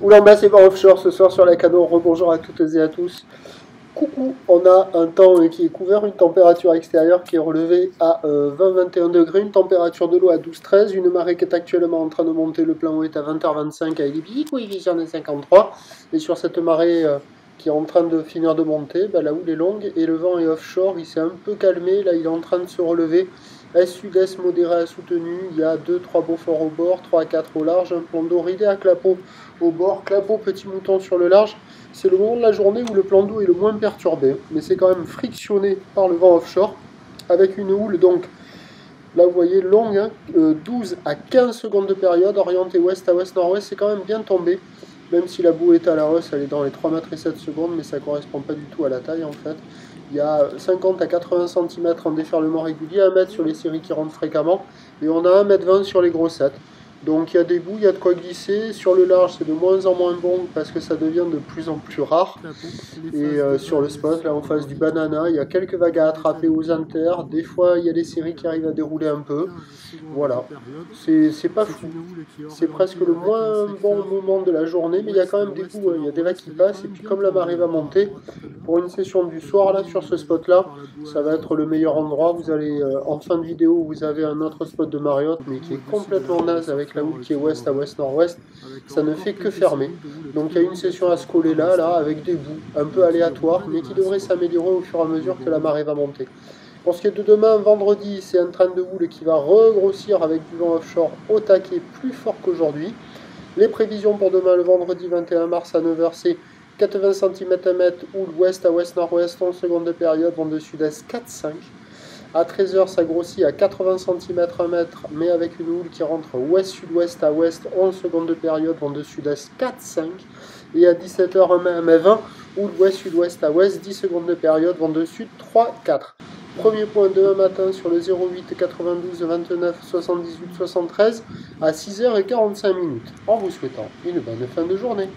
Oulamba, c'est pas offshore ce soir sur la Cano. Rebonjour à toutes et à tous. Coucou, on a un temps qui est couvert, une température extérieure qui est relevée à 20-21 degrés, une température de l'eau à 12-13, une marée qui est actuellement en train de monter, le plan eau est à 20h25 avec des coefficients de 53, et sur cette marée qui est en train de finir de monter, la houle est longue et le vent est offshore, il s'est un peu calmé, là il est en train de se relever, est-sud-est modéré à soutenu, il y a 2-3 beaux forts au bord, 3 à 4 au large, un plan d'eau ridé à clapot au bord, clapot petit mouton sur le large. C'est le moment de la journée où le plan d'eau est le moins perturbé, mais c'est quand même frictionné par le vent offshore, avec une houle, donc là vous voyez, longue, 12 à 15 secondes de période, orientée ouest à ouest-nord-ouest, c'est quand même bien tombé, même si la boue est à la hausse, elle est dans les 3 mètres et 7 secondes, mais ça ne correspond pas du tout à la taille en fait. Il y a 50 à 80 cm en déferlement régulier, 1 mètre sur les séries qui rentrent fréquemment, et on a 1,20 m sur les grossettes. Donc il y a des bouts, il y a de quoi glisser. Sur le large, c'est de moins en moins bon parce que ça devient de plus en plus rare. Et sur le spot, là en face du banana, il y a quelques vagues à attraper aux inters. Des fois, il y a des séries qui arrivent à dérouler un peu. Voilà, c'est pas fou. C'est presque le moins bon moment de la journée, mais il y a quand même des bouts, il y a des vagues qui passent. Et puis comme la marée va monter, pour une session du soir, là sur ce spot-là, ça va être le meilleur endroit. Vous allez, en fin de vidéo, vous avez un autre spot de Marriott, mais qui est complètement naze avec la houle qui est ouest à ouest-nord-ouest, ça ne fait que fermer. Donc il y a une session à se coller là, avec des bouts un peu aléatoires, mais qui devrait s'améliorer au fur et à mesure que la marée va monter. Pour ce qui est de demain, vendredi, c'est un train de houle qui va regrossir avec du vent offshore au taquet plus fort qu'aujourd'hui. Les prévisions pour demain, le vendredi 21 mars à 9h, c'est 80 cm à mètre, houle ouest à ouest-nord-ouest, 11 secondes de période, vent de sud-est 4-5. À 13h, ça grossit à 80 cm à mètre, mais avec une houle qui rentre ouest-sud-ouest à ouest, 11 secondes de période, vent de sud-est 4-5. Et à 17h, 1m20, houle ouest-sud-ouest à ouest, 10 secondes de période, vent de sud 3-4. Premier point demain matin sur le 08 92 29 78 73 à 6h45 en vous souhaitant une bonne fin de journée.